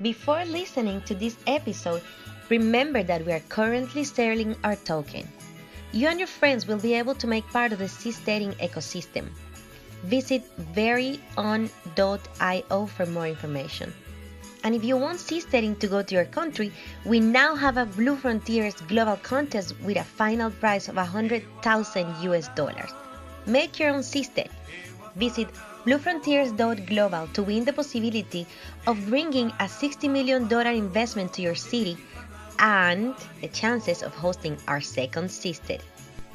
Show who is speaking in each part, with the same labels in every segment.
Speaker 1: Before listening to this episode, remember that we are currently selling our token. You and your friends will be able to make part of the seasteading ecosystem. Visit veryon.io for more information. And if you want seasteading to go to your country, we now have a Blue Frontiers global contest with a final prize of $100,000. Make your own seastead. Visit bluefrontiers.global to win the possibility of bringing a $60 million investment to your city and the chances of hosting our second seastead.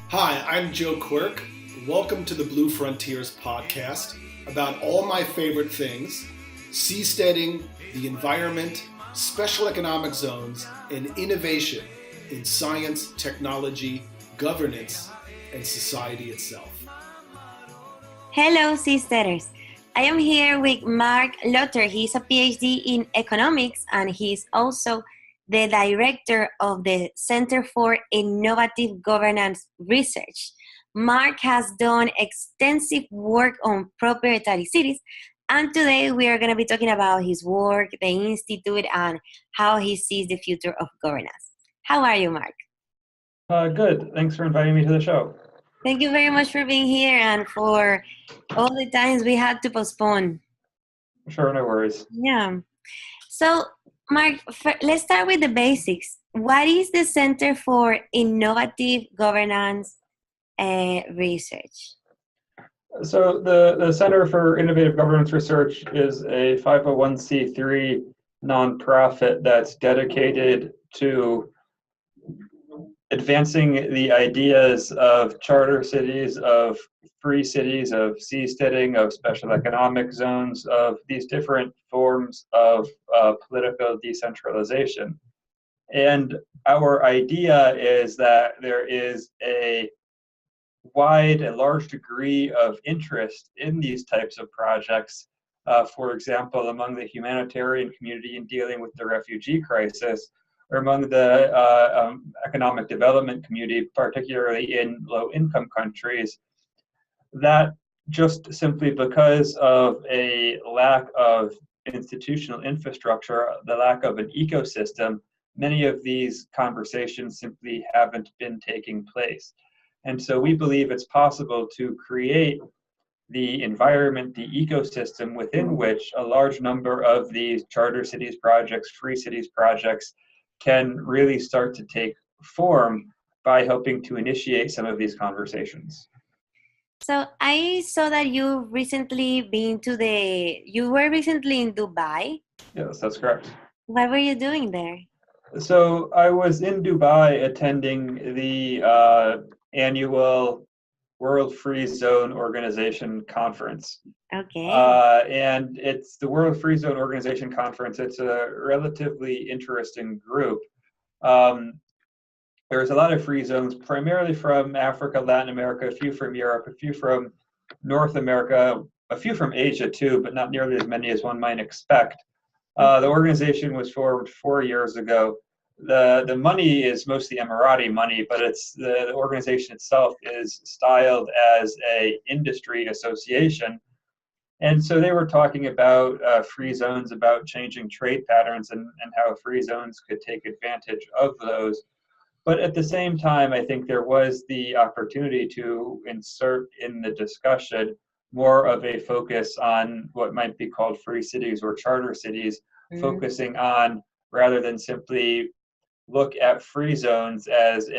Speaker 2: Hi, I'm Joe Quirk. Welcome to the Blue Frontiers podcast about all my favorite things: seasteading, the environment, special economic zones, and innovation in science, technology, governance, and society itself.
Speaker 3: Hello, seasteaders. I am here with Mark Lutter. He's a PhD in economics, and he's also the director of the Center for Innovative Governance Research. Mark has done extensive work on proprietary cities, and today we are going to be talking about his work, the Institute, and how he sees the future of governance. How are you, Mark?
Speaker 4: Good. Thanks for inviting me to the show.
Speaker 3: Thank you very much for being here and for all the times we had to postpone.
Speaker 4: Sure, no worries.
Speaker 3: Yeah. So, Mark, let's start with the basics. What is the Center for Innovative Governance Research?
Speaker 4: So the Center for Innovative Governance Research is a 501c3 nonprofit that's dedicated to advancing the ideas of charter cities, of free cities, of seasteading, of special economic zones, of these different forms of political decentralization. And our idea is that there is a wide and large degree of interest in these types of projects. For example, among the humanitarian community in dealing with the refugee crisis, or among the economic development community, particularly in low-income countries, that just simply because of a lack of institutional infrastructure, the lack of an ecosystem, many of these conversations simply haven't been taking place. And so we believe it's possible to create the environment, the ecosystem within which a large number of these charter cities projects, free cities projects, can really start to take form by helping to initiate some of these conversations.
Speaker 3: So I saw that you were recently in Dubai.
Speaker 4: Yes, that's correct.
Speaker 3: What were you doing there?
Speaker 4: So I was in Dubai attending the annual World Free Zone Organization conference.
Speaker 3: Okay.
Speaker 4: And it's the World Free Zone Organization conference. It's a relatively interesting group. There's a lot of free zones, primarily from Africa, Latin America, a few from Europe, a few from North America, a few from Asia too, but not nearly as many as one might expect. The organization was formed 4 years ago. The money is mostly Emirati money, but it's the organization itself is styled as a industry association. And so they were talking about free zones, about changing trade patterns and how free zones could take advantage of those. But at the same time, I think there was the opportunity to insert in the discussion more of a focus on what might be called free cities or charter cities, focusing on, rather than simply look at free zones as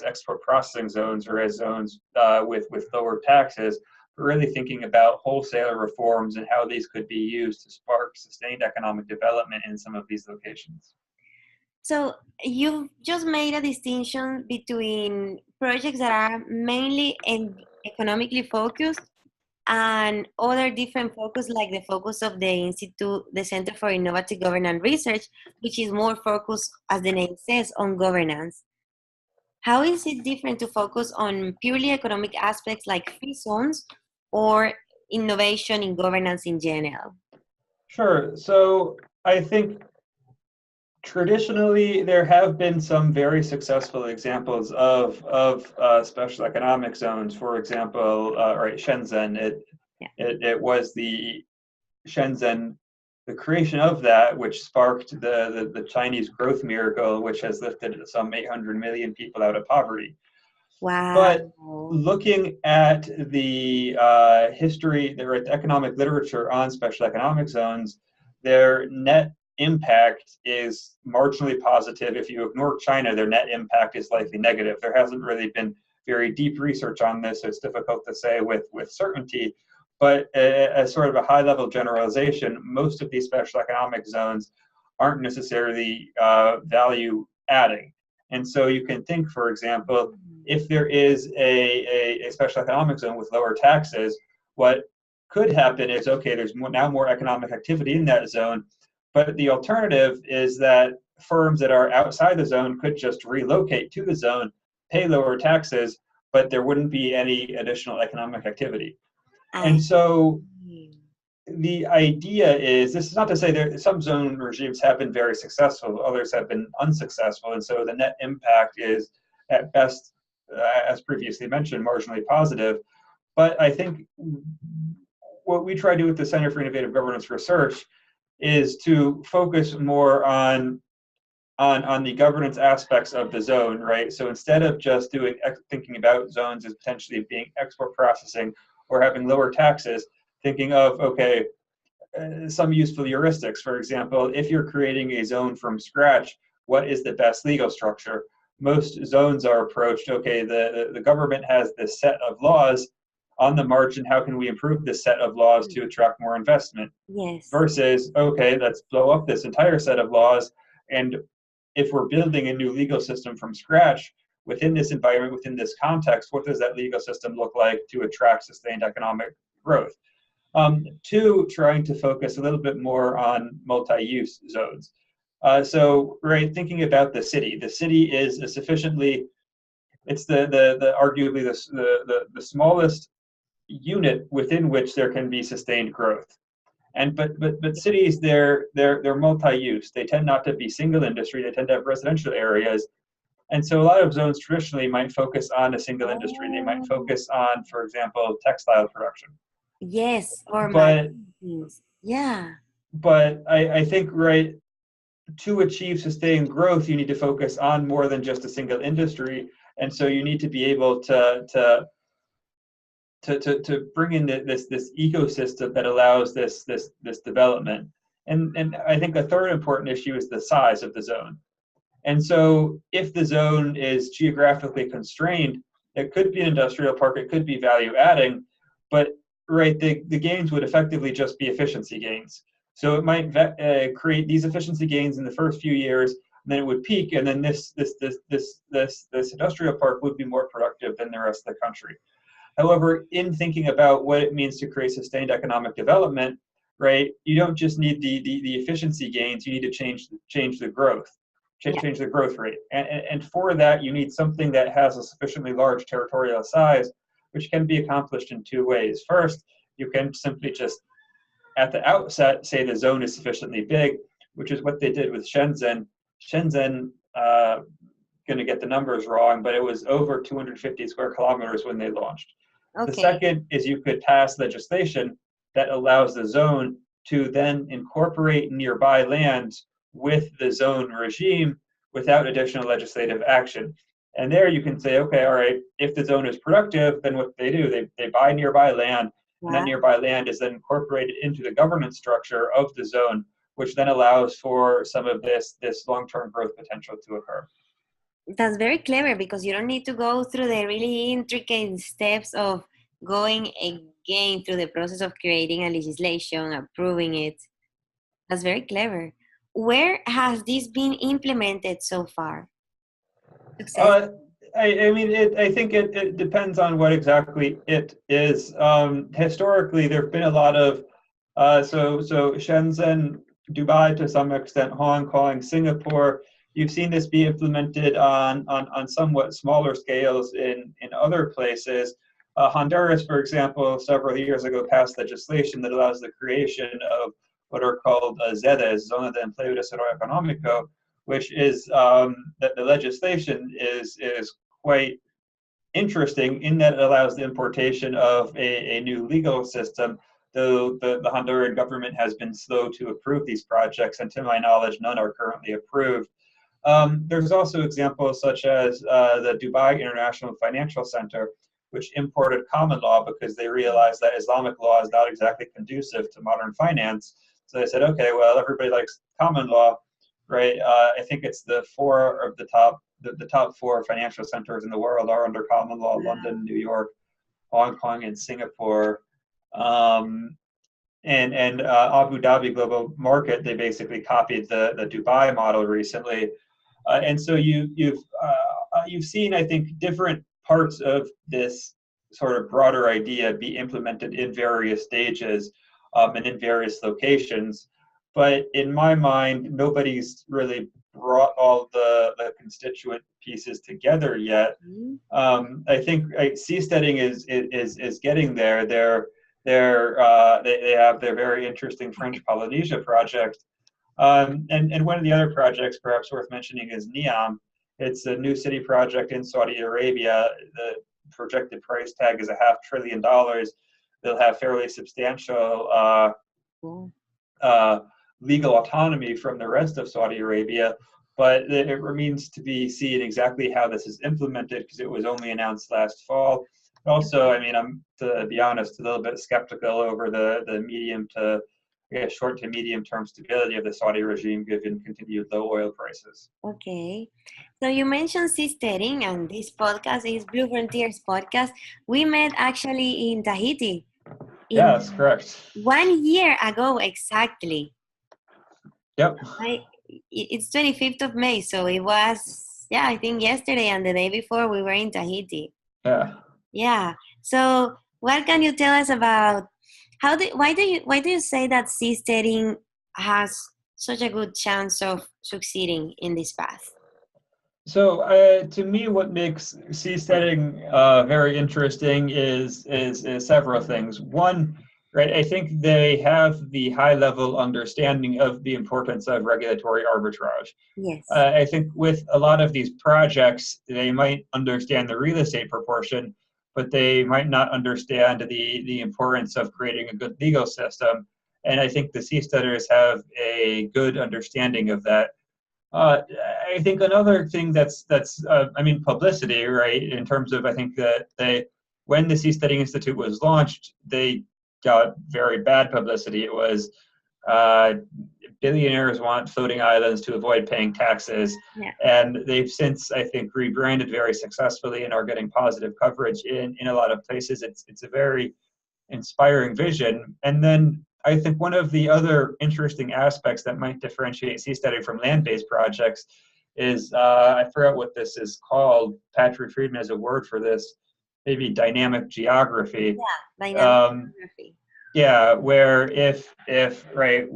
Speaker 4: export processing zones or as zones with lower taxes, but really thinking about wholesale reforms and how these could be used to spark sustained economic development in some of these locations.
Speaker 3: So you've just made a distinction between projects that are mainly economically focused and other different focus, like the focus of the Institute, the Center for Innovative Governance Research, which is more focused, as the name says, on governance. How is it different to focus on purely economic aspects like free zones or innovation in governance in general?
Speaker 4: Sure. So I think traditionally there have been some very successful examples of special economic zones. For example, Shenzhen. It was the Shenzhen the creation of that, which sparked the Chinese growth miracle, which has lifted some 800 million people out of poverty.
Speaker 3: Wow.
Speaker 4: But looking at the history, the economic literature on special economic zones, their net impact is marginally positive. If you ignore China, their net impact is likely negative. There hasn't really been very deep research on this, so it's difficult to say with certainty. But as sort of a high-level generalization, most of these special economic zones aren't necessarily value-adding. And so you can think, for example, if there is a special economic zone with lower taxes, what could happen is, okay, there's now more economic activity in that zone, but the alternative is that firms that are outside the zone could just relocate to the zone, pay lower taxes, but there wouldn't be any additional economic activity. And so the idea is, this is not to say that some zone regimes have been very successful, others have been unsuccessful, and so the net impact is at best, as previously mentioned, marginally positive. But I think what we try to do with the Center for Innovative Governance Research is to focus more on the governance aspects of the zone, right? So instead of just thinking about zones as potentially being export processing or having lower taxes, thinking of, okay, some useful heuristics. For example, if you're creating a zone from scratch, what is the best legal structure? Most zones are approached, okay, the government has this set of laws. On the margin, how can we improve this set of laws to attract more investment?
Speaker 3: Yes.
Speaker 4: Versus, okay, let's blow up this entire set of laws, and if we're building a new legal system from scratch, within this environment, within this context, what does that legal system look like to attract sustained economic growth? Two, trying to focus a little bit more on multi-use zones. So, right, thinking about the city is it's arguably the smallest unit within which there can be sustained growth. And but cities, they're multi-use. They tend not to be single industry. They tend to have residential areas. And so a lot of zones traditionally might focus on a single industry. They might focus on, for example, textile production.
Speaker 3: Yes, or yeah.
Speaker 4: But I think, right, to achieve sustained growth, you need to focus on more than just a single industry. And so you need to be able to bring in this ecosystem that allows this development. And I think a third important issue is the size of the zone. And so if the zone is geographically constrained, it could be an industrial park, it could be value adding, but right, the gains would effectively just be efficiency gains. So it might create these efficiency gains in the first few years, and then it would peak, and then this industrial park would be more productive than the rest of the country. However, in thinking about what it means to create sustained economic development, right, you don't just need the efficiency gains, you need to change the growth. Change the growth rate. And for that, you need something that has a sufficiently large territorial size, which can be accomplished in two ways. First, you can simply just, at the outset, say the zone is sufficiently big, which is what they did with Shenzhen. Shenzhen, going to get the numbers wrong, but it was over 250 square kilometers when they launched. Okay. The second is you could pass legislation that allows the zone to then incorporate nearby lands with the zone regime without additional legislative action. And there you can say, okay, all right, if the zone is productive, then what they do, they buy nearby land, and that nearby land is then incorporated into the governance structure of the zone, which then allows for some of this long-term growth potential to occur.
Speaker 3: That's very clever, because you don't need to go through the really intricate steps of going again through the process of creating a legislation, approving it. That's very clever. Where has this been implemented so far?
Speaker 4: I mean, I think it depends on what exactly it is. Historically, there have been a lot of, so Shenzhen, Dubai to some extent, Hong Kong, Singapore. You've seen this be implemented on somewhat smaller scales in other places. Honduras, for example, several years ago passed legislation that allows the creation of what are called ZEDEs, Zona de Empleo y Desarrollo Económico, which is that the legislation is quite interesting in that it allows the importation of a new legal system though the Honduran government has been slow to approve these projects, and to my knowledge, none are currently approved. There's also examples such as the Dubai International Financial Center, which imported common law because they realized that Islamic law is not exactly conducive to modern finance. So they said, okay, well, everybody likes common law, right? I think it's the top four financial centers in the world are under common law: London, New York, Hong Kong, and Singapore. And Abu Dhabi Global Market, they basically copied the Dubai model recently. And so you've seen, I think, different parts of this sort of broader idea be implemented in various stages and in various locations. But in my mind, nobody's really brought all the constituent pieces together yet. I think seasteading is getting there. They have their very interesting French Polynesia project. And one of the other projects perhaps worth mentioning is Neom. It's a new city project in Saudi Arabia. The projected price tag is $500 billion. They'll have fairly substantial legal autonomy from the rest of Saudi Arabia, but it remains to be seen exactly how this is implemented because it was only announced last fall. Also, I mean, I'm, to be honest, a little bit skeptical over the short to medium term stability of the Saudi regime given continued low oil prices.
Speaker 3: Okay. So you mentioned seasteading, and this podcast is Blue Frontiers podcast. We met actually in Tahiti.
Speaker 4: Yeah, that's correct.
Speaker 3: 1 year ago, exactly.
Speaker 4: Yep.
Speaker 3: It's 25th of May, so it was, I think yesterday and the day before we were in Tahiti.
Speaker 4: Yeah.
Speaker 3: Yeah. So what can you tell us about why do you say that seasteading has such a good chance of succeeding in this path?
Speaker 4: So to me, what makes seasteading very interesting is several things. One, right, I think they have the high level understanding of the importance of regulatory arbitrage.
Speaker 3: Yes.
Speaker 4: I think with a lot of these projects, they might understand the real estate proportion, but they might not understand the importance of creating a good legal system. And I think the seasteaders have a good understanding of that. I think another thing that's publicity, right? In terms of, I think that when the Seasteading Institute was launched, they got very bad publicity. It was billionaires want floating islands to avoid paying taxes.
Speaker 3: Yeah.
Speaker 4: And they've since, I think, rebranded very successfully and are getting positive coverage in a lot of places. It's a very inspiring vision. And then I think one of the other interesting aspects that might differentiate seasteading from land-based projects is, I forgot what this is called. Patrick Friedman has a word for this, maybe dynamic geography.
Speaker 3: Yeah, dynamic geography.
Speaker 4: Yeah, where if right,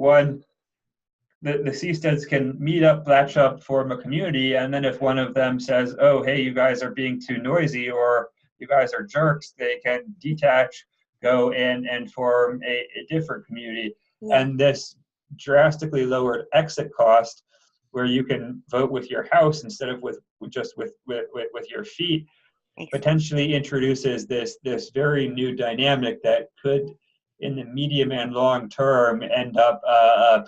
Speaker 4: the seasteads can meet up, latch up, form a community, and then if one of them says, oh, hey, you guys are being too noisy, or you guys are jerks, they can detach, go in and form a different community.
Speaker 3: Yeah.
Speaker 4: And this drastically lowered exit cost, where you can vote with your house instead of with your feet, potentially introduces this very new dynamic that could, in the medium and long term, end up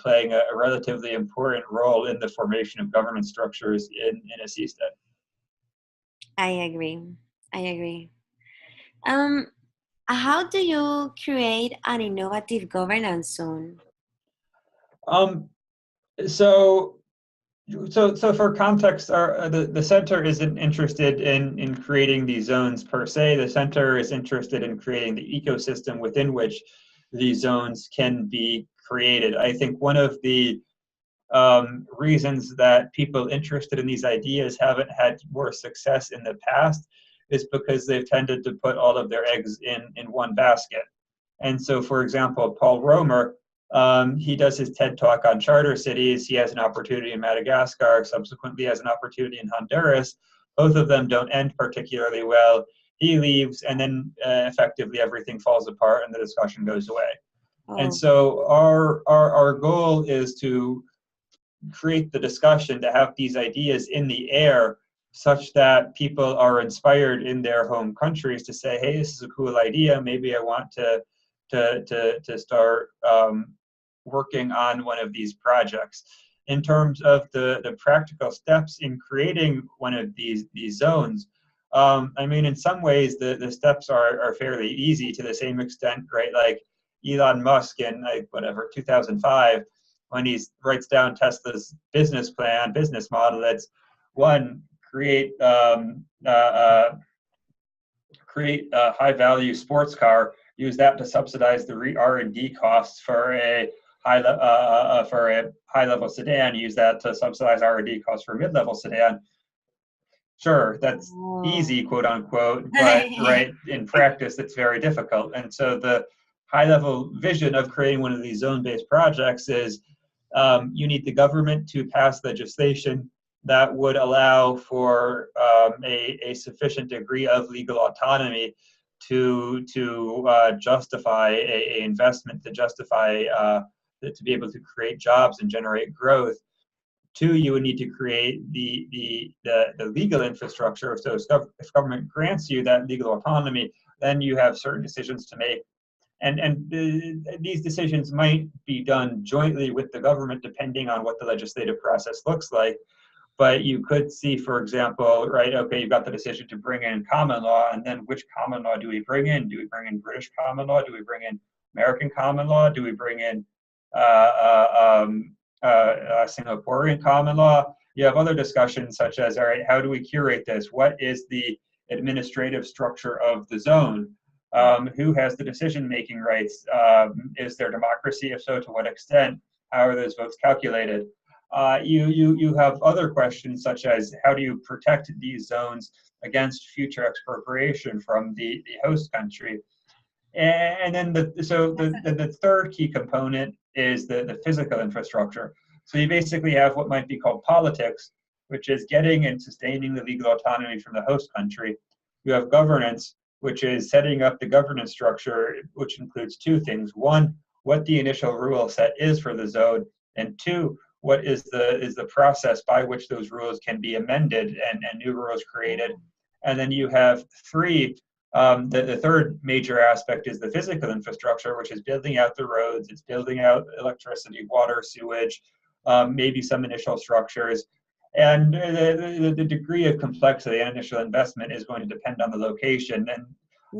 Speaker 4: playing a relatively important role in the formation of government structures in a seastead.
Speaker 3: I agree. How do you create an innovative governance zone?
Speaker 4: So for context, the center isn't interested in creating these zones per se. The center is interested in creating the ecosystem within which these zones can be created. I think one of the reasons that people interested in these ideas haven't had more success in the past is because they've tended to put all of their eggs in one basket. And so, for example, Paul Romer, he does his TED Talk on charter cities. He has an opportunity in Madagascar, subsequently has an opportunity in Honduras. Both of them don't end particularly well. He leaves, and then effectively everything falls apart and the discussion goes away.
Speaker 3: Oh.
Speaker 4: And so our goal is to create the discussion, to have these ideas in the air such that people are inspired in their home countries to say, hey, this is a cool idea. Maybe I want to to start working on one of these projects. In terms of the practical steps in creating one of these zones, I mean, in some ways, the steps are fairly easy to the same extent, right? Like Elon Musk in 2005, when he writes down Tesla's business model, that's one, create a high-value sports car, use that to subsidize the R&D costs for a high-level sedan, use that to subsidize R&D costs for a mid-level sedan. Sure, that's easy, quote unquote, but right, in practice, it's very difficult. And so the high-level vision of creating one of these zone-based projects is you need the government to pass legislation that would allow for a sufficient degree of legal autonomy to justify a investment, to justify to be able to create jobs and generate growth. Two, you would need to create the legal infrastructure. So if government grants you that legal autonomy, then you have certain decisions to make. And these decisions might be done jointly with the government, depending on what the legislative process looks like. But you could see, for example, right, okay, you've got the decision to bring in common law, and then which common law do we bring in? Do we bring in British common law? Do we bring in American common law? Do we bring in Singaporean common law? You have other discussions such as, all right, how do we curate this? What is the administrative structure of the zone? Who has the decision-making rights? Is there democracy? If so, to what extent? How are those votes calculated? You have other questions such as how do you protect these zones against future expropriation from the host country? And then the third key component is the physical infrastructure. So you basically have what might be called politics, which is getting and sustaining the legal autonomy from the host country. You have governance, which is setting up the governance structure, which includes two things. One, what the initial rule set is for the zone, and two, what is the process by which those rules can be amended and new rules created. And then you have three, the third major aspect is the physical infrastructure, which is building out the roads, it's building out electricity, water, sewage, maybe some initial structures. And the degree of complexity and initial investment is going to depend on the location. And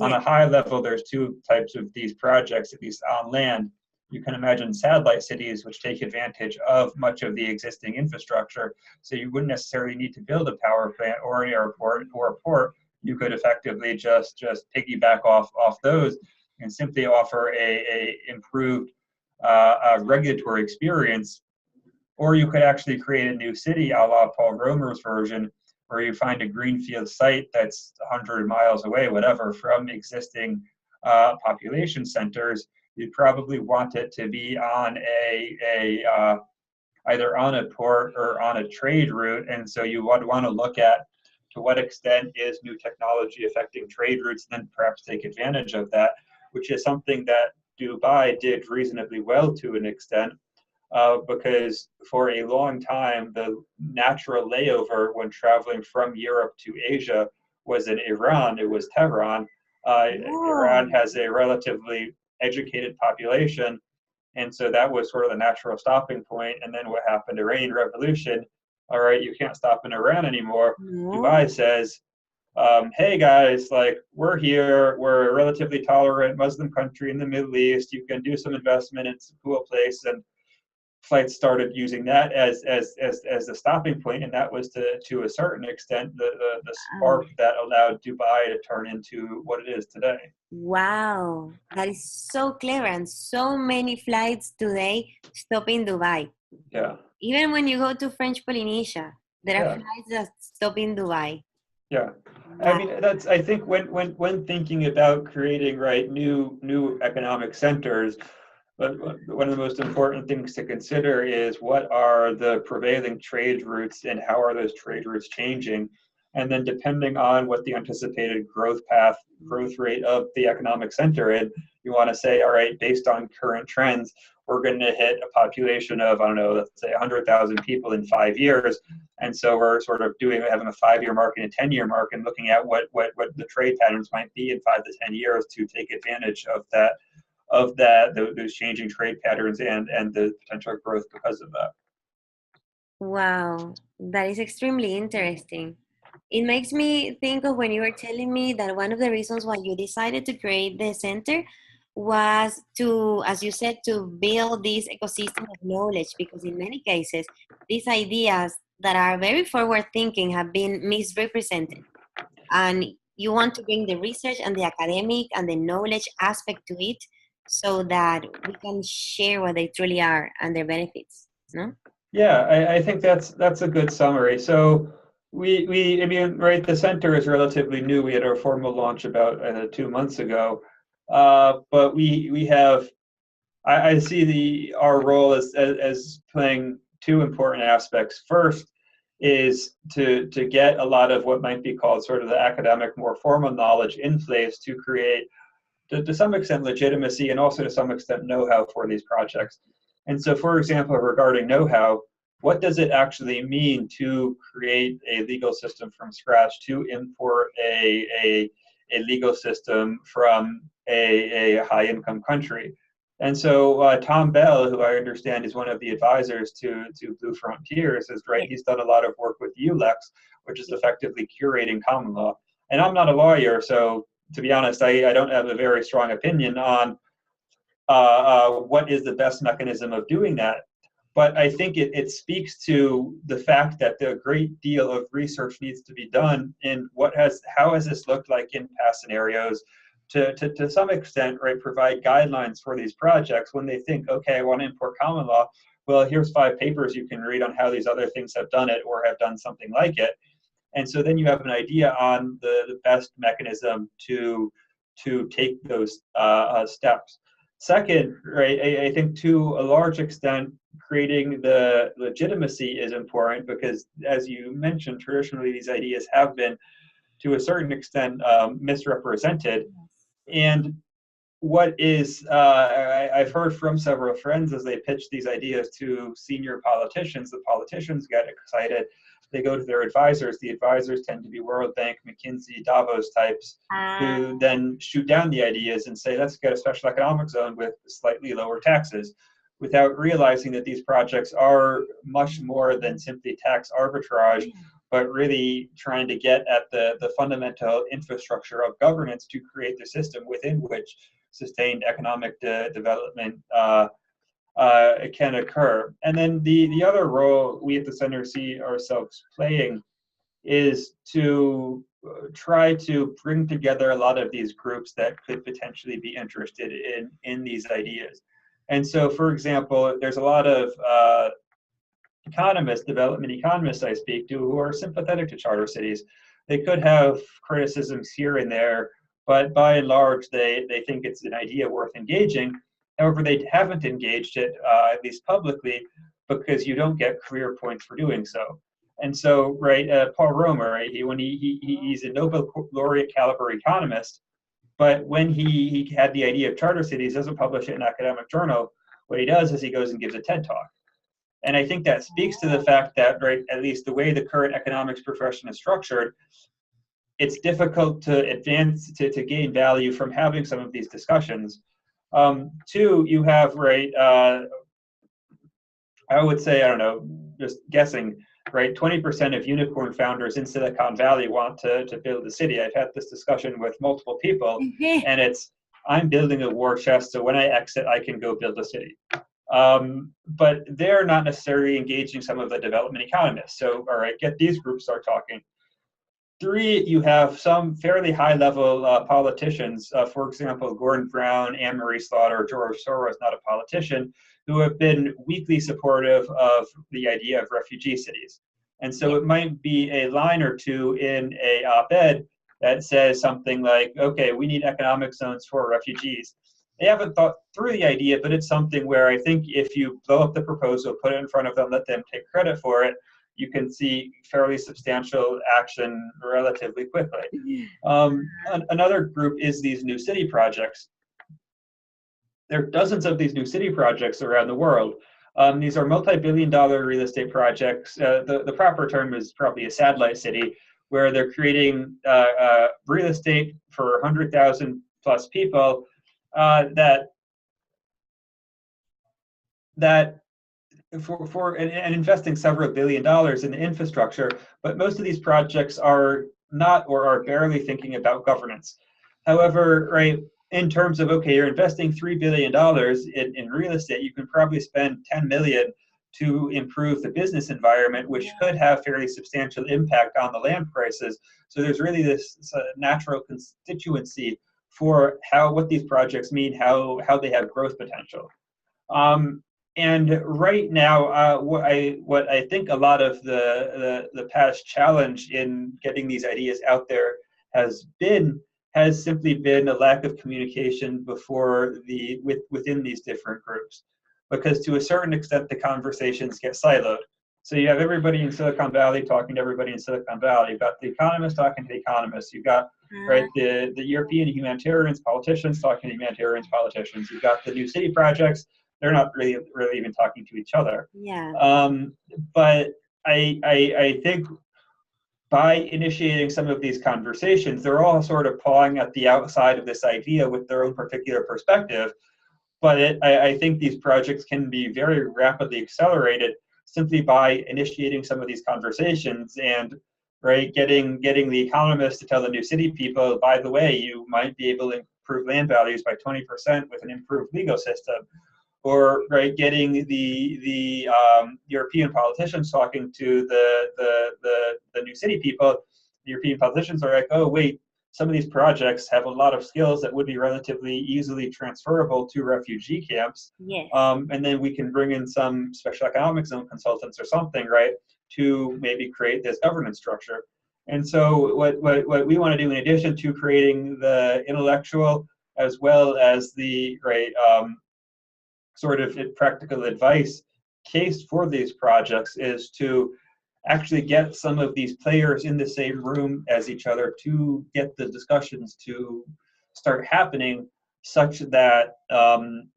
Speaker 4: on a high level, there's two types of these projects, at least on land. You can imagine satellite cities which take advantage of much of the existing infrastructure. So you wouldn't necessarily need to build a power plant or an airport or a port. You could effectively just piggyback off those and simply offer a improved regulatory experience. Or you could actually create a new city, a la Paul Romer's version, where you find a greenfield site that's 100 miles away, whatever, from existing population centers. You'd probably want it to be on either on a port or on a trade route, and so you would want to look at to what extent is new technology affecting trade routes, and then perhaps take advantage of that, which is something that Dubai did reasonably well to an extent. Because for a long time, the natural layover when traveling from Europe to Asia was in Iran. It was Tehran. Iran has a relatively educated population, and so that was sort of the natural stopping point. And then what happened? Iranian Revolution. All right, you can't stop in Iran anymore. Dubai says, hey guys, like we're here. We're a relatively tolerant Muslim country in the Middle East. You can do some investment. It's a cool place. And flights started using that as the stopping point, and that was to a certain extent the spark that allowed Dubai to turn into what it is today.
Speaker 3: Wow, that is so clever, and so many flights today stop in Dubai.
Speaker 4: Yeah.
Speaker 3: Even when you go to French Polynesia, there are flights that stop in Dubai.
Speaker 4: Yeah. Wow. I mean, that's, I think when thinking about creating new economic centers, but one of the most important things to consider is what are the prevailing trade routes and how are those trade routes changing? And then depending on what the anticipated growth rate of the economic center is, you want to say, all right, based on current trends, we're going to hit a population of, I don't know, let's say 100,000 people in 5 years. And so we're sort of having a 5-year mark and a 10-year mark and looking at what the trade patterns might be in 5 to 10 years to take advantage of that those changing trade patterns and the potential growth because of that.
Speaker 3: Wow, that is extremely interesting. It makes me think of when you were telling me that one of the reasons why you decided to create the center was to, as you said, to build this ecosystem of knowledge, because in many cases, these ideas that are very forward thinking have been misrepresented. And you want to bring the research and the academic and the knowledge aspect to it so that we can share what they truly are and their benefits, no?
Speaker 4: Yeah, I think that's a good summary. So I mean, right, the center is relatively new. We had our formal launch about 2 months ago, but we have. I see our role as playing two important aspects. First is to get a lot of what might be called sort of the academic, more formal knowledge in place to create, to some extent, legitimacy and also to some extent know-how for these projects. And so, for example, regarding know-how, what does it actually mean to create a legal system from scratch, to import a legal system from a high-income country? And so Tom Bell, who I understand is one of the advisors to Blue Frontiers, is right. He's done a lot of work with ULEX, which is effectively curating common law. And I'm not a lawyer, so to be honest, I don't have a very strong opinion on what is the best mechanism of doing that. But I think it speaks to the fact that a great deal of research needs to be done in how has this looked like in past scenarios, to some extent, right, provide guidelines for these projects when they think, okay, I want to import common law. Well, here's 5 papers you can read on how these other things have done it or have done something like it. And so then you have an idea on the best mechanism to take those steps. Second, right, I think to a large extent, creating the legitimacy is important because, as you mentioned, traditionally these ideas have been, to a certain extent, misrepresented. And what is, I've heard from several friends as they pitch these ideas to senior politicians, the politicians get excited. They go to their advisors. The advisors tend to be World Bank, McKinsey, Davos types, who then shoot down the ideas and say, let's get a special economic zone with slightly lower taxes, without realizing that these projects are much more than simply tax arbitrage, but really trying to get at the fundamental infrastructure of governance to create the system within which sustained economic development can occur. And then the other role we at the center see ourselves playing is to try to bring together a lot of these groups that could potentially be interested in these ideas. And so, for example, there's a lot of economists, development economists I speak to, who are sympathetic to charter cities. They could have criticisms here and there, but by and large, they think it's an idea worth engaging. However, they haven't engaged it, at least publicly, because you don't get career points for doing so. And so, right, Paul Romer, right, he's a Nobel laureate caliber economist, but when he had the idea of charter cities, doesn't publish it in an academic journal. What he does is he goes and gives a TED Talk. And I think that speaks to the fact that, right, at least the way the current economics profession is structured, it's difficult to advance, to gain value from having some of these discussions. Two, you have, right, I would say, I don't know, just guessing, right, 20% of unicorn founders in Silicon Valley want to build a city. I've had this discussion with multiple people, and it's, I'm building a war chest, so when I exit, I can go build a city. But they're not necessarily engaging some of the development economists. So, all right, get these groups start talking. Three, you have some fairly high-level politicians, for example, Gordon Brown, Anne-Marie Slaughter, George Soros, not a politician, who have been weakly supportive of the idea of refugee cities. And so it might be a line or two in a op-ed that says something like, okay, we need economic zones for refugees. They haven't thought through the idea, but it's something where I think if you blow up the proposal, put it in front of them, let them take credit for it, you can see fairly substantial action relatively quickly. Another group is these new city projects. There are dozens of these new city projects around the world. These are multi-billion-dollar real estate projects. The proper term is probably a satellite city, where they're creating real estate for 100,000 plus people that that and investing several $billion in the infrastructure, but most of these projects are not or are barely thinking about governance. However, right, in terms of, okay, you're investing $3 billion in real estate, you can probably spend 10 million to improve the business environment, which could have fairly substantial impact on the land prices. So there's really this natural constituency for what these projects mean, how they have growth potential. And right now, what I think a lot of the past challenge in getting these ideas out there has simply been a lack of communication within these different groups, because to a certain extent the conversations get siloed. So you have everybody in Silicon Valley talking to everybody in Silicon Valley. You've got the economists talking to the economists. You've got the European humanitarians, politicians talking to humanitarians, politicians. You've got the new city projects. They're not really even talking to each other.
Speaker 3: Yeah.
Speaker 4: But I think by initiating some of these conversations, they're all sort of pawing at the outside of this idea with their own particular perspective. But I think these projects can be very rapidly accelerated simply by initiating some of these conversations and getting the economists to tell the new city people, by the way, you might be able to improve land values by 20% with an improved legal system. Or getting the European politicians talking to the new city people. The European politicians are like, oh wait, some of these projects have a lot of skills that would be relatively easily transferable to refugee camps.
Speaker 3: Yes.
Speaker 4: And then we can bring in some special economic zone consultants or something, to maybe create this governance structure. And so what we want to do, in addition to creating the intellectual as well as the sort of practical advice case for these projects, is to actually get some of these players in the same room as each other to get the discussions to start happening, such that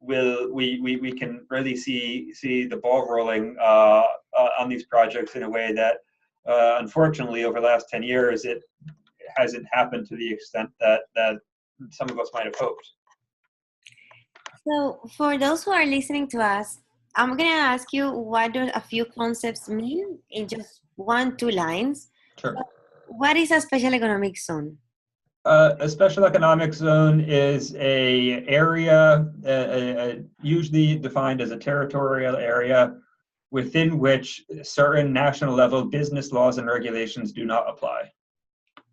Speaker 4: we can really see the ball rolling on these projects in a way that unfortunately over the last 10 years it hasn't happened to the extent that some of us might have hoped.
Speaker 3: So for those who are listening to us, I'm going to ask you, what do a few concepts mean in just 1-2 lines?
Speaker 4: Sure.
Speaker 3: What is a special economic zone?
Speaker 4: A special economic zone is an area usually defined as a territorial area within which certain national level business laws and regulations do not apply.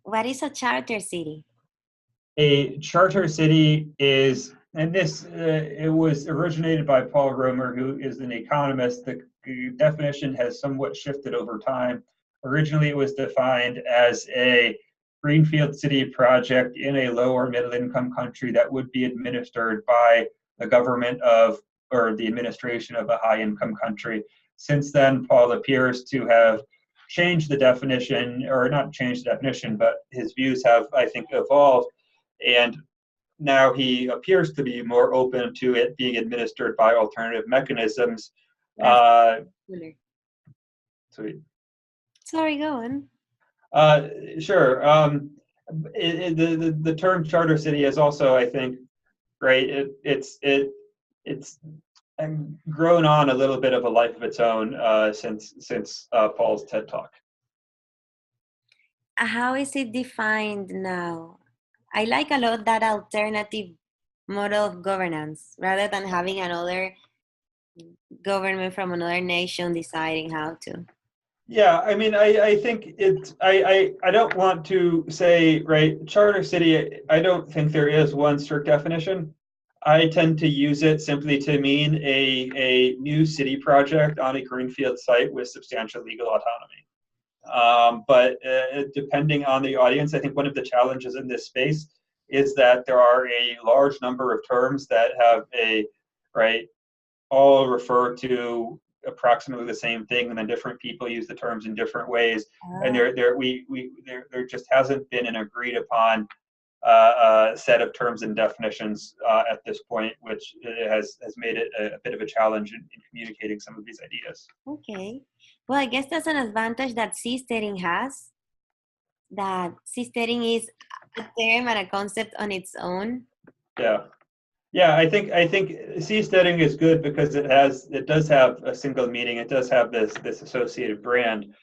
Speaker 3: What is a charter city?
Speaker 4: A charter city is, and this it was originated by Paul Romer, who is an economist. The definition has somewhat shifted over time. Originally, it was defined as a greenfield city project in a low or middle income country that would be administered by the government or the administration of a high income country. Since then, Paul appears to have changed the definition, or not changed the definition, but his views have, I think, evolved. And now he appears to be more open to it being administered by alternative mechanisms. Sweet.
Speaker 3: Sorry, go on.
Speaker 4: Sure. The term charter city is also, I think, it's grown on a little bit of a life of its own since Paul's TED Talk.
Speaker 3: How is it defined now? I like a lot that alternative model of governance, rather than having another government from another nation deciding how to.
Speaker 4: Yeah, I mean, I think I don't want to say, charter city, I don't think there is one strict definition. I tend to use it simply to mean a new city project on a greenfield site with substantial legal autonomy. But depending on the audience, I think one of the challenges in this space is that there are a large number of terms that have all refer to approximately the same thing, and then different people use the terms in different ways. And there just hasn't been an agreed upon set of terms and definitions at this point, which has made it a bit of a challenge in communicating some of these ideas.
Speaker 3: Okay. Well, I guess that's an advantage that seasteading has, that seasteading is a term and a concept on its own.
Speaker 4: Yeah. Yeah, I think seasteading is good because it does have a single meaning. It does have this associated brand.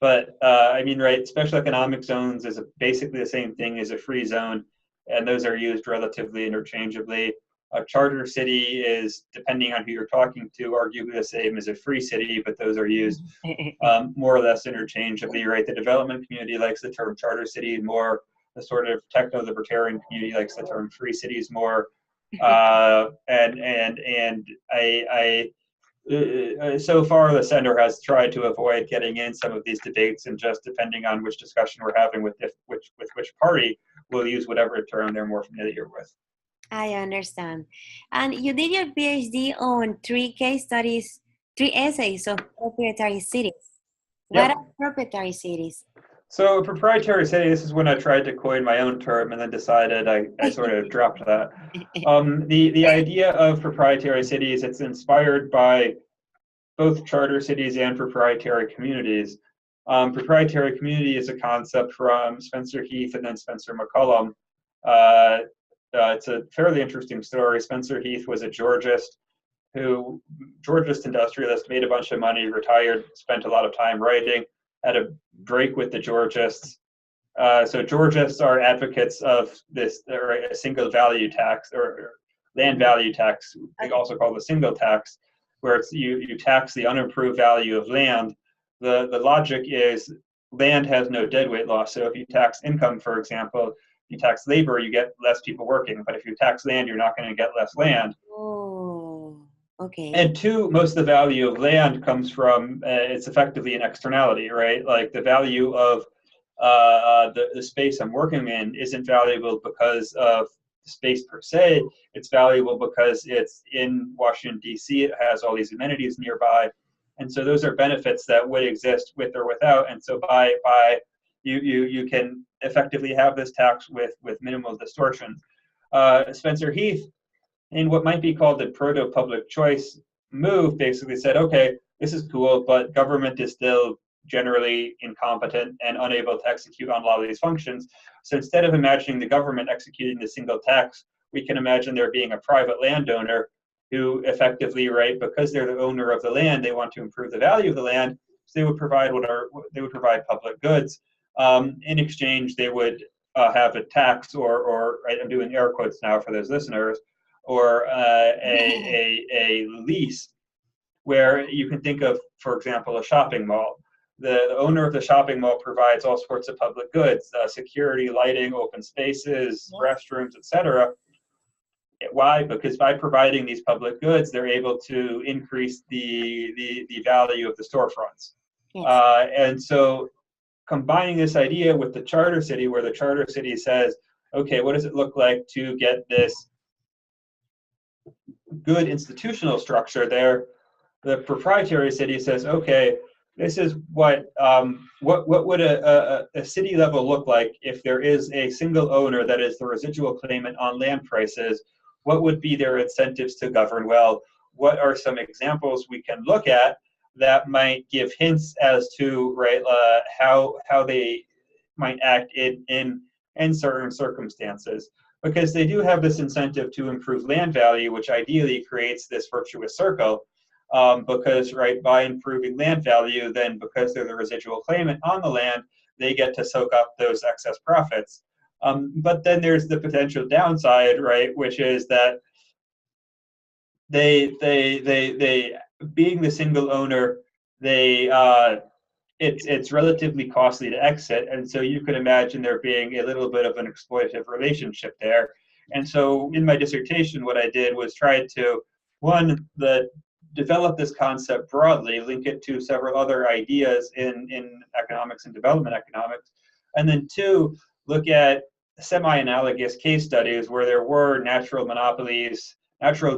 Speaker 4: But I mean, right, special economic zones is basically the same thing as a free zone, and those are used relatively interchangeably. A charter city is, depending on who you're talking to, arguably the same as a free city, but those are used more or less interchangeably, right? The development community likes the term charter city more. The sort of techno-libertarian community likes the term free cities more. And so far the center has tried to avoid getting in some of these debates, and just depending on which discussion we're having with which party, will use whatever term they're more familiar with.
Speaker 3: I understand. And you did your PhD on three case studies, three essays of proprietary cities. What
Speaker 4: Yep.
Speaker 3: are proprietary cities?
Speaker 4: So proprietary city, this is when I tried to coin my own term and then decided I sort of dropped that. The idea of proprietary cities, it's inspired by both charter cities and proprietary communities. Proprietary community is a concept from Spencer Heath and then Spencer McCullum. It's a fairly interesting story. Spencer Heath was a Georgist industrialist, made a bunch of money, retired, spent a lot of time writing, had a break with the Georgists. So Georgists are advocates of this, or a single value tax, or land value tax, they also call it a single tax, where it's you tax the unimproved value of land. The logic is land has no deadweight law. So if you tax income, for example, you tax labor, you get less people working. But if you tax land, you're not going to get less land.
Speaker 3: Oh, okay.
Speaker 4: And two, most of the value of land comes from, it's effectively an externality, right? Like the value of the space I'm working in isn't valuable because of the space per se. It's valuable because it's in Washington, D.C. It has all these amenities nearby. And so those are benefits that would exist with or without. And so by you can effectively have this tax with minimal distortion. Spencer Heath, in what might be called the proto-public choice move, basically said, okay, this is cool, but government is still generally incompetent and unable to execute on a lot of these functions. So instead of imagining the government executing the single tax, we can imagine there being a private landowner who effectively, right, because they're the owner of the land, they want to improve the value of the land, so they would provide public goods. In exchange, they would have a tax, or right, I'm doing air quotes now for those listeners, or a lease, where you can think of, for example, a shopping mall. The owner of the shopping mall provides all sorts of public goods, security, lighting, open spaces, restrooms, etc. Why? Because by providing these public goods, they're able to increase the value of the storefronts. Yes. And so combining this idea with the charter city, where the charter city says, okay, what does it look like to get this good institutional structure there? The proprietary city says, okay, this is what would a city level look like if there is a single owner that is the residual claimant on land prices? What would be their incentives to govern well? What are some examples we can look at that might give hints as to, right, how they might act in certain circumstances? Because they do have this incentive to improve land value, which ideally creates this virtuous circle. Because, right, by improving land value, then because they're the residual claimant on the land, they get to soak up those excess profits. But then there's the potential downside, right, which is that they being the single owner, it's relatively costly to exit, and so you could imagine there being a little bit of an exploitative relationship there. And so in my dissertation, what I did was try to, develop this concept broadly, link it to several other ideas in economics and development economics, and then two, look at semi-analogous case studies where there were natural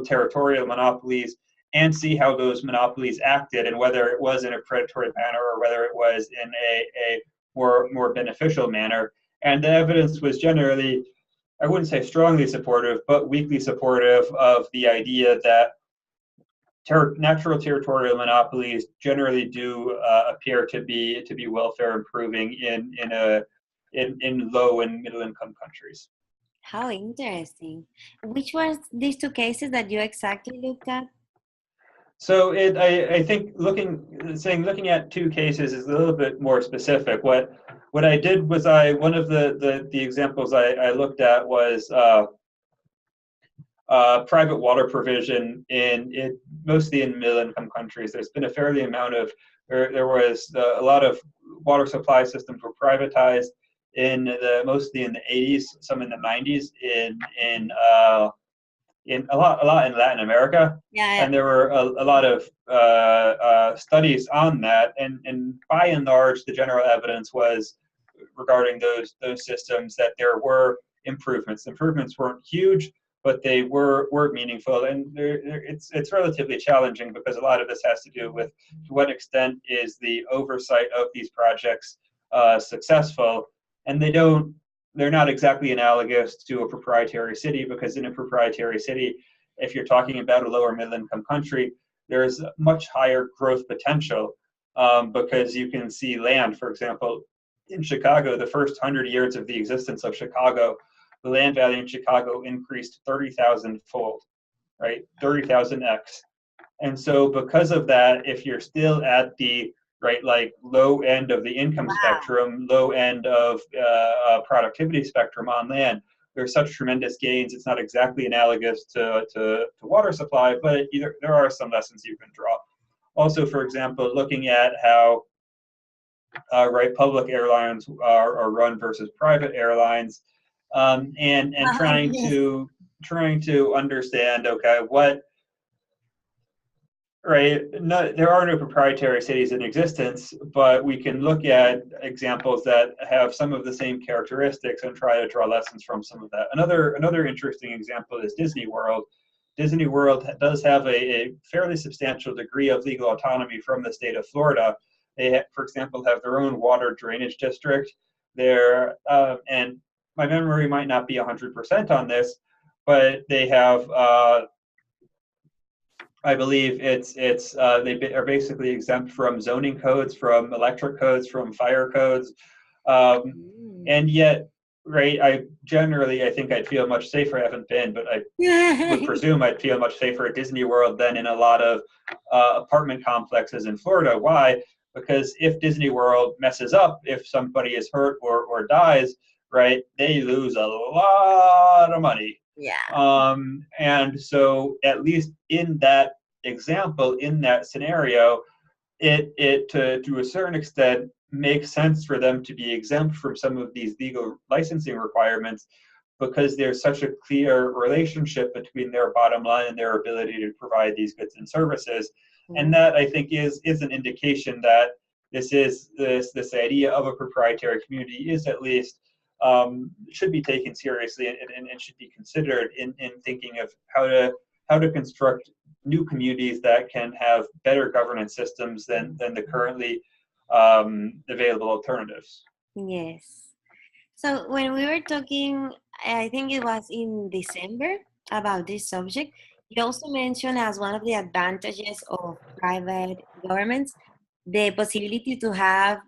Speaker 4: territorial monopolies, and see how those monopolies acted, and whether it was in a predatory manner or whether it was in a more beneficial manner. And the evidence was generally, I wouldn't say strongly supportive, but weakly supportive of the idea that natural territorial monopolies generally do appear to be welfare improving in low and middle income countries.
Speaker 3: How interesting. Which was these two cases that you exactly looked at?
Speaker 4: So I think looking at two cases is a little bit more specific. What I did was one of the examples I looked at was private water provision mostly in middle-income countries. There's been a fairly amount of there was a lot of water supply systems were privatized mostly in the 80s, some in the 90s in a lot in Latin America,
Speaker 3: Yeah.
Speaker 4: and there were a lot of studies on that, and by and large, the general evidence was regarding those systems that there were improvements. Improvements weren't huge, but they were meaningful, and it's relatively challenging because a lot of this has to do with to what extent is the oversight of these projects successful, and they're not exactly analogous to a proprietary city, because in a proprietary city, if you're talking about a lower middle income country, there's much higher growth potential because you can see land, for example, in Chicago, the first 100 years of the existence of Chicago, the land value in Chicago increased 30,000 fold, right? 30,000x. And so because of that, if you're still at the like low end of the income spectrum, low end of productivity spectrum on land, there's such tremendous gains. It's not exactly analogous to water supply, but there are some lessons you can draw. Also, for example, looking at how public airlines are run versus private airlines, and trying to understand, okay, what there are no proprietary cities in existence, but we can look at examples that have some of the same characteristics and try to draw lessons from some of that. Another interesting example is Disney World. Disney World does have a fairly substantial degree of legal autonomy from the state of Florida. They, for example, have their own water drainage district there, and my memory might not be 100% on this, but they have I believe they are basically exempt from zoning codes, from electric codes, from fire codes, and yet, I think I'd feel much safer. I haven't been, but I would presume I'd feel much safer at Disney World than in a lot of apartment complexes in Florida. Why? Because if Disney World messes up, if somebody is hurt or dies, they lose a lot of money.
Speaker 3: Yeah.
Speaker 4: And so at least in that example, in that scenario, it to a certain extent makes sense for them to be exempt from some of these legal licensing requirements, because there's such a clear relationship between their bottom line and their ability to provide these goods and services. And that, I think, is an indication that this idea of a proprietary community is at least should be taken seriously and should be considered in thinking of how to construct new communities that can have better governance systems than the currently available alternatives.
Speaker 3: Yes. So when we were talking, I think it was in December, about this subject, you also mentioned as one of the advantages of private governments the possibility to have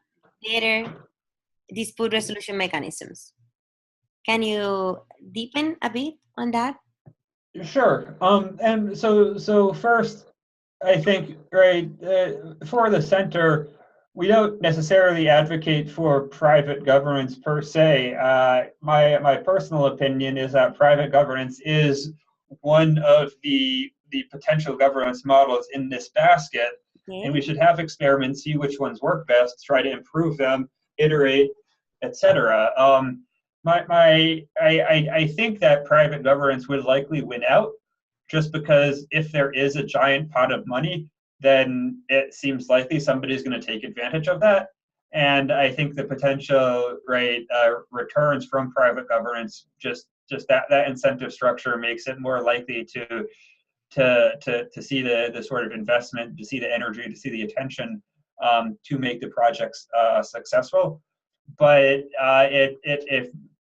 Speaker 3: better dispute resolution mechanisms. Can you deepen a bit on that?
Speaker 4: Sure. And so first, I think for the center, we don't necessarily advocate for private governance per se. My personal opinion is that private governance is one of the potential governance models in this basket, and we should have experiments, see which ones work best, try to improve them, iterate, etc. I think that private governance would likely win out, just because if there is a giant pot of money, then it seems likely somebody's going to take advantage of that. And I think the potential returns from private governance, just that incentive structure makes it more likely to see the sort of investment, to see the energy, to see the attention to make the projects successful. But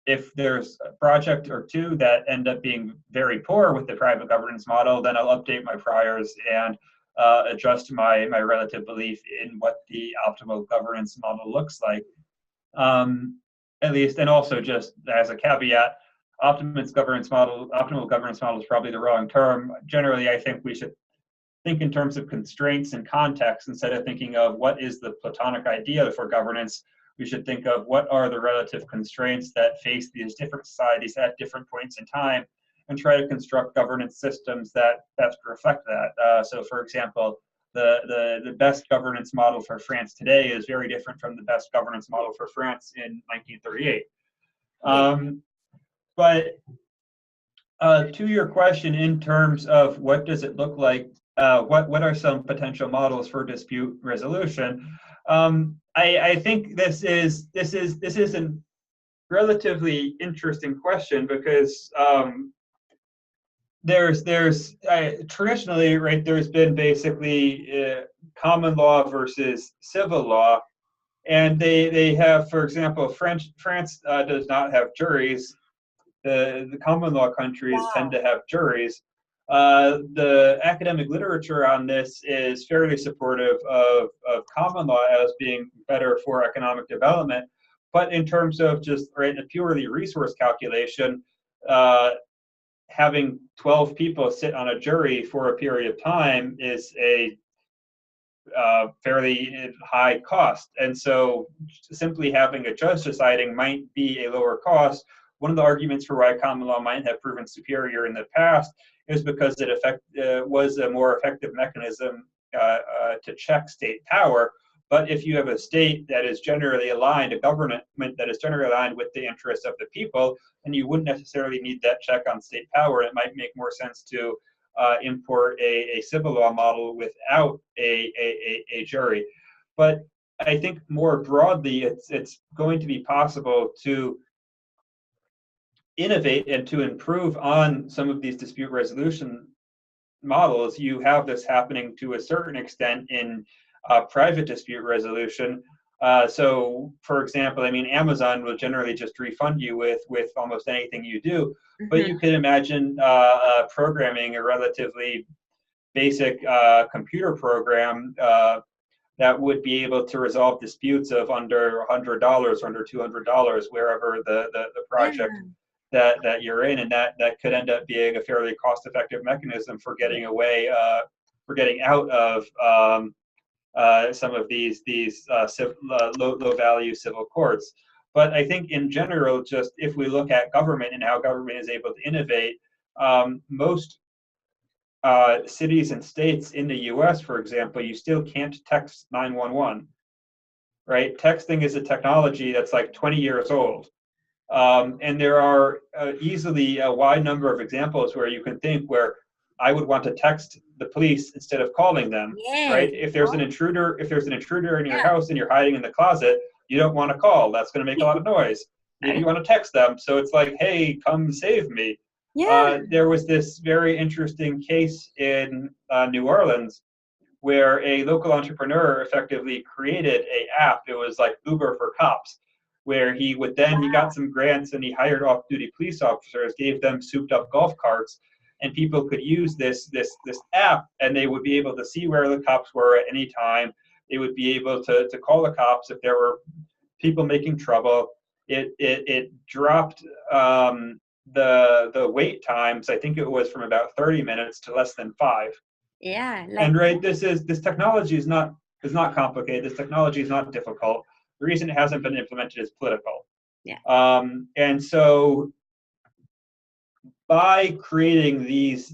Speaker 4: if there's a project or two that end up being very poor with the private governance model, then I'll update my priors and adjust my relative belief in what the optimal governance model looks like. At least, and also just as a caveat, optimal governance model is probably the wrong term. Generally, I think we should think in terms of constraints and context instead of thinking of what is the Platonic idea for governance. We should think of what are the relative constraints that face these different societies at different points in time, and try to construct governance systems that best reflect that. So, for example, the best governance model for France today is very different from the best governance model for France in 1938. But to your question, in terms of what does it look like, what are some potential models for dispute resolution? I think this is a relatively interesting question because there's traditionally, right, there's been basically common law versus civil law, and they have, for example, France does not have juries. The common law countries tend to have juries. The academic literature on this is fairly supportive of common law as being better for economic development. But in terms of just a purely resource calculation, having 12 people sit on a jury for a period of time is a fairly high cost. And so simply having a judge deciding might be a lower cost. One of the arguments for why common law might have proven superior in the past is because it was a more effective mechanism to check state power. But if you have a state that is generally aligned, a government that is generally aligned with the interests of the people, then you wouldn't necessarily need that check on state power. It might make more sense to import a civil law model without a jury. But I think more broadly, it's going to be possible to innovate and to improve on some of these dispute resolution models. You have this happening to a certain extent in private dispute resolution. So, for example, I mean, Amazon will generally just refund you with almost anything you do, but you could imagine programming a relatively basic computer program that would be able to resolve disputes of under $100 or under $200 wherever the project that you're in, and that could end up being a fairly cost-effective mechanism for getting out of some of these low-value civil courts. But I think in general, just if we look at government and how government is able to innovate, most cities and states in the US, for example, you still can't text 911, right? Texting is a technology that's like 20 years old. And there are easily a wide number of examples where you can think where I would want to text the police instead of calling them, right? If there's an intruder in your house and you're hiding in the closet, you don't want to call. That's going to make a lot of noise. Maybe you want to text them. So it's like, hey, come save me. There was this very interesting case in New Orleans where a local entrepreneur effectively created an app. It was like Uber for cops, where he got some grants and he hired off-duty police officers, gave them souped-up golf carts, and people could use this app, and they would be able to see where the cops were at any time. They would be able to call the cops if there were people making trouble. It dropped the wait times. I think it was from about 30 minutes to less than 5. And this technology is not complicated. This technology is not difficult. The reason it hasn't been implemented is political. And so by creating these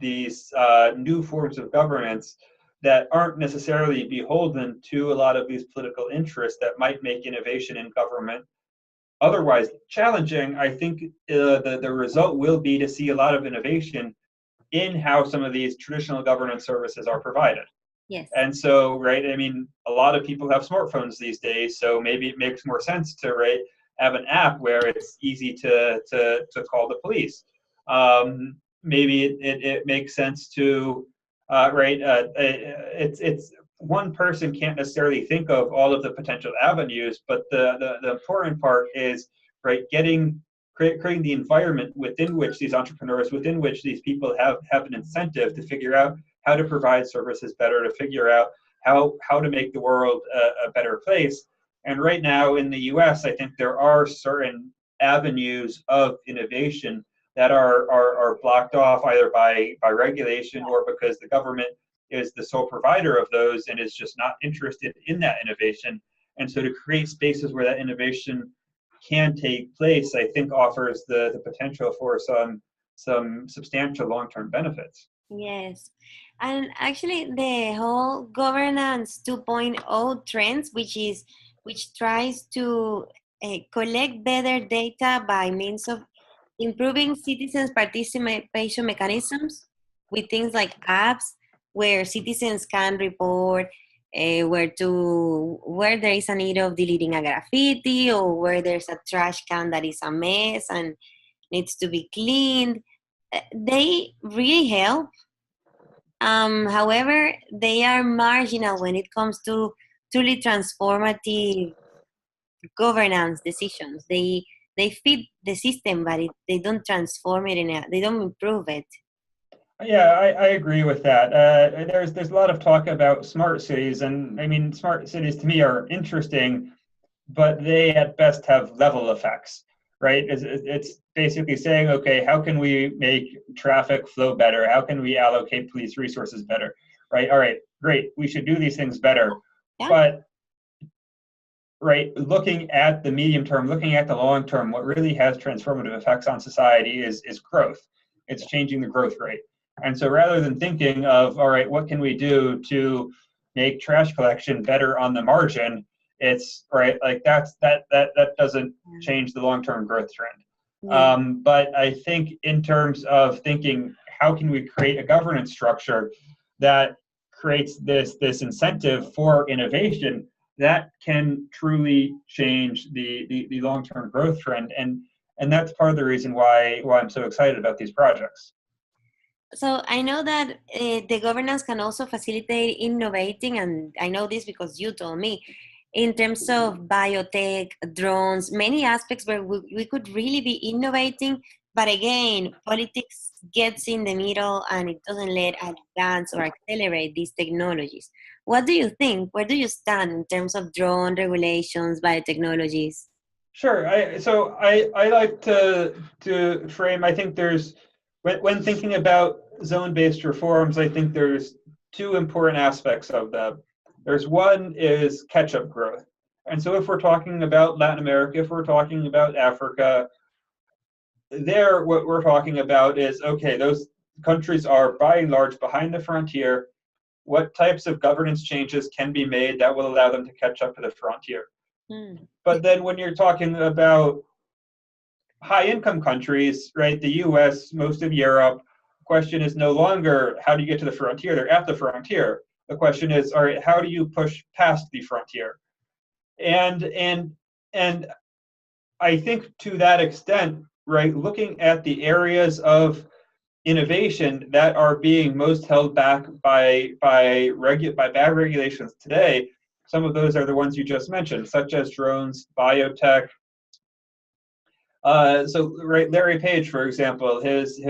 Speaker 4: new forms of governance that aren't necessarily beholden to a lot of these political interests that might make innovation in government otherwise challenging, I think the result will be to see a lot of innovation in how some of these traditional governance services are provided. And so, right, I mean, a lot of people have smartphones these days, so maybe it makes more sense to have an app where it's easy to call the police. Maybe it makes sense to it's one person can't necessarily think of all of the potential avenues, but the important part is creating the environment within which these entrepreneurs, within which these people have an incentive to figure out how to provide services better, to figure out how to make the world a better place. And right now in the US, I think there are certain avenues of innovation that are blocked off either by regulation or because the government is the sole provider of those and is just not interested in that innovation. And so to create spaces where that innovation can take place, I think offers the potential for some substantial long-term benefits.
Speaker 3: Yes. And actually the whole governance 2.0 trends, which tries to collect better data by means of improving citizens' participation mechanisms with things like apps where citizens can report where there is a need of deleting a graffiti, or where there's a trash can that is a mess and needs to be cleaned. They really help. However, they are marginal when it comes to truly transformative governance decisions. They fit the system, but they don't transform it they don't improve it.
Speaker 4: Yeah, I agree with that. There's a lot of talk about smart cities, and I mean, smart cities to me are interesting, but they at best have level effects, right? It's basically saying, okay, how can we make traffic flow better? How can we allocate police resources better, right? All right, great, we should do these things better.
Speaker 3: Yeah.
Speaker 4: But, right, looking at the medium term, looking at the long term, what really has transformative effects on society is growth. It's changing the growth rate. And so rather than thinking of, all right, what can we do to make trash collection better on the margin, it's right, like that doesn't change the long-term growth trend.
Speaker 3: Yeah.
Speaker 4: But I think in terms of thinking, how can we create a governance structure that creates this incentive for innovation that can truly change the long-term growth trend, and that's part of the reason why I'm so excited about these projects.
Speaker 3: So I know that the governance can also facilitate innovating, and I know this because you told me, in terms of biotech, drones, many aspects where we could really be innovating, but again, politics gets in the middle and it doesn't let advance or accelerate these technologies. What do you think? Where do you stand in terms of drone regulations, biotechnologies?
Speaker 4: Sure. I like to frame. I think there's when thinking about zone-based reforms, I think there's two important aspects of them. There's one is catch-up growth. And so if we're talking about Latin America, if we're talking about Africa, what we're talking about is, okay, those countries are by and large behind the frontier. What types of governance changes can be made that will allow them to catch up to the frontier? But then when you're talking about high-income countries, right, the US, most of Europe, the question is no longer how do you get to the frontier? They're at the frontier. The question is, all right, how do you push past the frontier? And I think to that extent, right, looking at the areas of innovation that are being most held back by bad regulations today, some of those are the ones you just mentioned, such as drones, biotech. So right, Larry Page, for example, his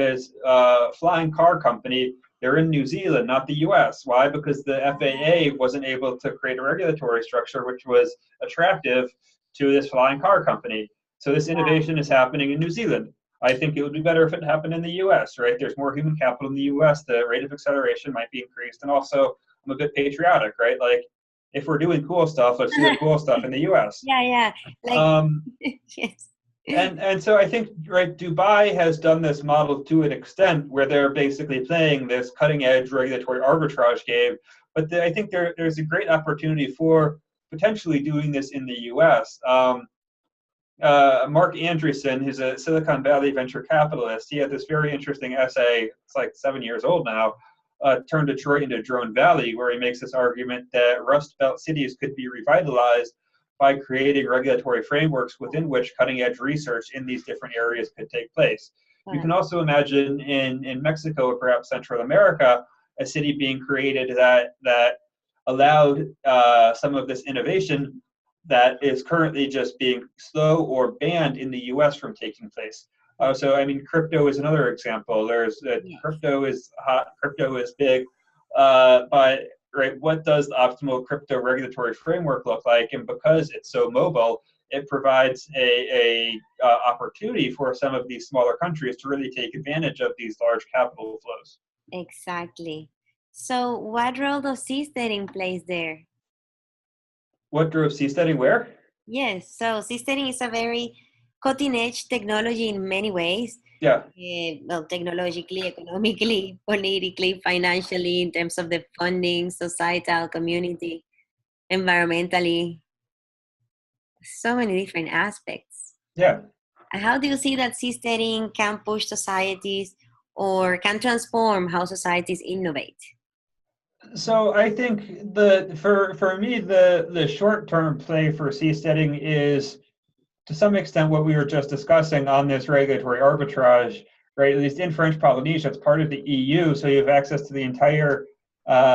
Speaker 4: flying car company, they're in New Zealand, not the US. Why? Because the FAA wasn't able to create a regulatory structure which was attractive to this flying car company. So this innovation is happening in New Zealand. I think it would be better if it happened in the US, right? There's more human capital in the US, the rate of acceleration might be increased. And also, I'm a bit patriotic, right? Like, if we're doing cool stuff, let's do the cool stuff in the US.
Speaker 3: Yeah. Like, yes.
Speaker 4: And so I think, right, Dubai has done this model to an extent where they're basically playing this cutting-edge regulatory arbitrage game. But I think there's a great opportunity for potentially doing this in the US. Mark Andreessen, who's a Silicon Valley venture capitalist, he had this very interesting essay, it's like 7 years old now, Turn Detroit into Drone Valley, where he makes this argument that Rust Belt cities could be revitalized by creating regulatory frameworks within which cutting-edge research in these different areas could take place. You can also imagine in Mexico or perhaps Central America, a city being created that allowed some of this innovation that is currently just being slow or banned in the US from taking place. So, I mean, crypto is another example. Crypto is hot, crypto is big, but right, what does the optimal crypto regulatory framework look like? And because it's so mobile, it provides a opportunity for some of these smaller countries to really take advantage of these large capital flows.
Speaker 3: Exactly. So what role does seasteading plays there?
Speaker 4: What drove seasteading where?
Speaker 3: Yes, so seasteading is a very cutting edge technology in many ways.
Speaker 4: Yeah.
Speaker 3: Well, technologically, economically, politically, financially, in terms of the funding, societal, community, environmentally, so many different aspects.
Speaker 4: Yeah.
Speaker 3: How do you see that seasteading can push societies or can transform how societies innovate?
Speaker 4: So I think for me the short-term play for seasteading is to some extent what we were just discussing on this regulatory arbitrage, right? At least in French Polynesia, it's part of the EU, so you have access to the entire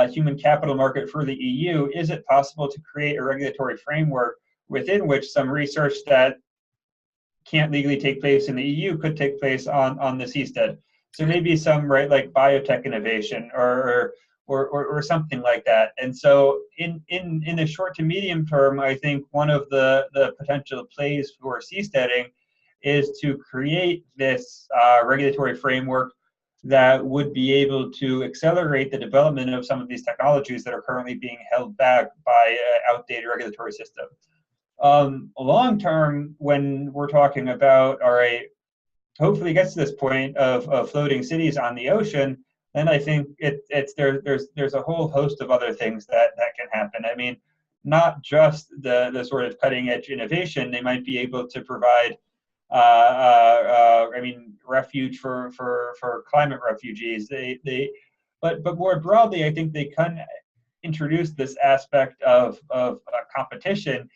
Speaker 4: human capital market for the EU. Is it possible to create a regulatory framework within which some research that can't legally take place in the EU could take place on the seastead? So maybe some, right, like biotech innovation or something like that. And so in the short to medium term, I think one of the potential plays for seasteading is to create this regulatory framework that would be able to accelerate the development of some of these technologies that are currently being held back by an outdated regulatory system. Long term, when we're talking about, all right, hopefully it gets to this point of floating cities on the ocean, then I think there's a whole host of other things that can happen. I mean, not just the sort of cutting edge innovation. They might be able to provide, refuge for climate refugees. But more broadly, I think they can introduce this aspect of competition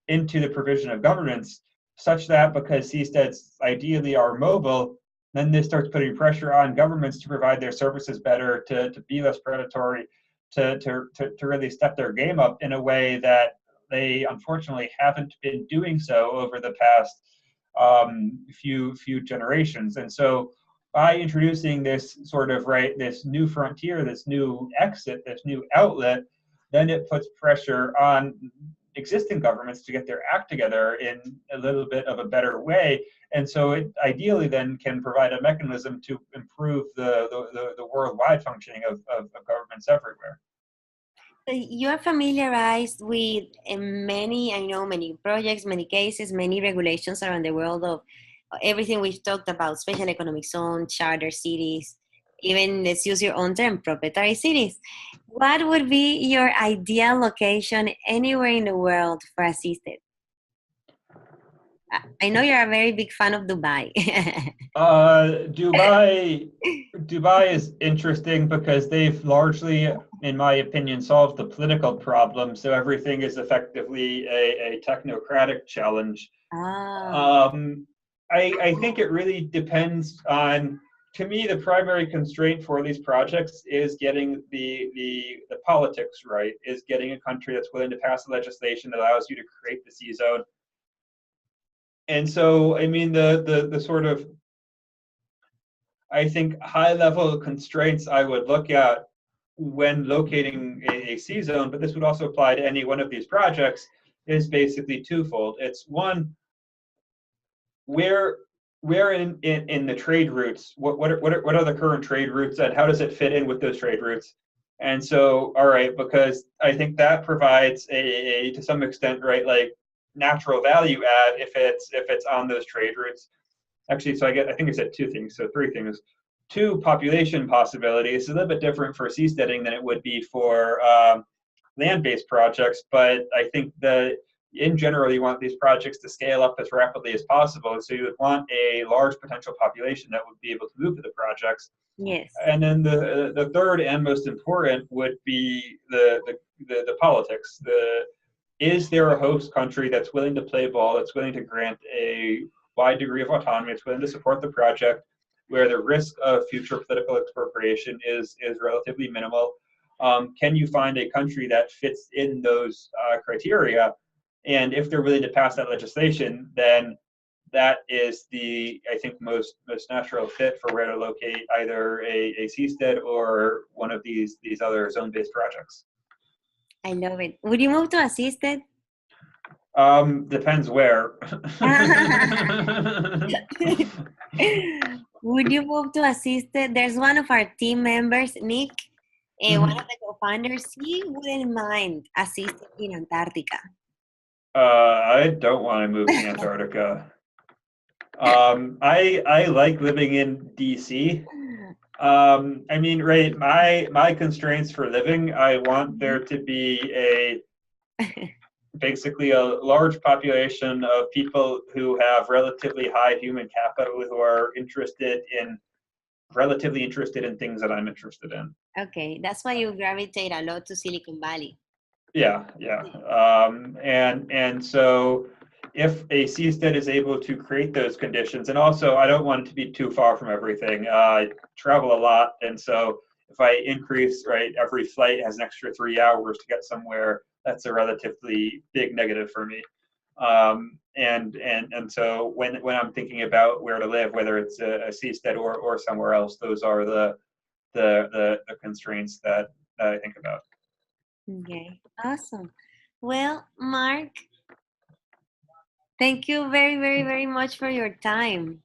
Speaker 4: into the provision of governance, such that because seasteads ideally are mobile, then this starts putting pressure on governments to provide their services better, to be less predatory, to really step their game up in a way that they unfortunately haven't been doing so over the past few generations. And so by introducing this sort of, right, this new frontier, this new exit, this new outlet, then it puts pressure on existing governments to get their act together in a little bit of a better way. And so it ideally then can provide a mechanism to improve the worldwide functioning of governments everywhere.
Speaker 3: You are familiarized with many projects, many cases, many regulations around the world of everything we've talked about, special economic zone, charter cities, even let's use your own term, proprietary cities. What would be your ideal location anywhere in the world for a seastead? I know you're a very big fan of Dubai.
Speaker 4: Dubai is interesting because they've largely, in my opinion, solved the political problem. So everything is effectively a technocratic challenge. I think it really depends on, to me, the primary constraint for these projects is getting the politics right, is getting a country that's willing to pass legislation that allows you to create the sea zone. And so, I mean, the sort of, I think, high-level constraints I would look at when locating a sea zone, but this would also apply to any one of these projects, is basically twofold. It's one, where in the trade routes, what are the current trade routes, and how does it fit in with those trade routes? And so, all right, because I think that provides a to some extent, right, like natural value add if it's on those trade routes. Actually, so I think I said two things, so three things. Two, population possibilities. It's a little bit different for seasteading than it would be for land-based projects, but I think that in general, you want these projects to scale up as rapidly as possible. So you would want a large potential population that would be able to move to the projects.
Speaker 3: Yes.
Speaker 4: And then the third and most important would be the politics. Is there a host country that's willing to play ball, that's willing to grant a wide degree of autonomy, that's willing to support the project, where the risk of future political expropriation is relatively minimal? Can you find a country that fits in those criteria? And if they're willing to pass that legislation, then that is the, I think, most natural fit for where to locate either a seastead or one of these other zone-based projects.
Speaker 3: I love it. Would you move to a seastead?
Speaker 4: Depends where.
Speaker 3: Would you move to assisted? There's one of our team members, Nick, one of the co-founders. He wouldn't mind assisting in Antarctica.
Speaker 4: I don't want to move to Antarctica. I like living in DC. I mean, right, my constraints for living, I want there to be basically a large population of people who have relatively high human capital who are relatively interested in things that I'm interested in.
Speaker 3: Okay, that's why you gravitate a lot to Silicon Valley.
Speaker 4: Yeah. And so if a seastead is able to create those conditions, and also I don't want it to be too far from everything. I travel a lot, and so if I increase, right, every flight has an extra 3 hours to get somewhere, that's a relatively big negative for me. And so when I'm thinking about where to live, whether it's a seastead or somewhere else, those are the constraints that I think about.
Speaker 3: Okay, awesome. Well, Mark, thank you very, very, very much for your time.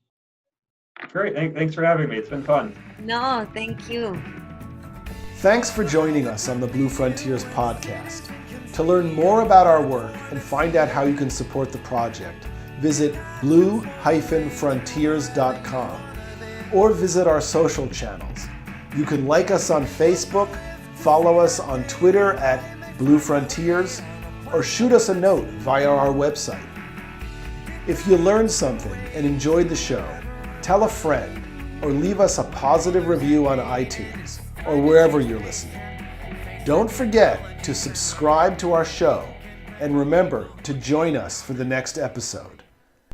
Speaker 4: Great, thanks for having me. It's been fun.
Speaker 3: No, thank you.
Speaker 2: Thanks for joining us on the Blue Frontiers podcast. To learn more about our work and find out how you can support the project, visit blue-frontiers.com or visit our social channels. You can like us on Facebook, follow us on Twitter at Blue Frontiers, or shoot us a note via our website. If you learned something and enjoyed the show, tell a friend or leave us a positive review on iTunes or wherever you're listening. Don't forget to subscribe to our show and remember to join us for the next episode.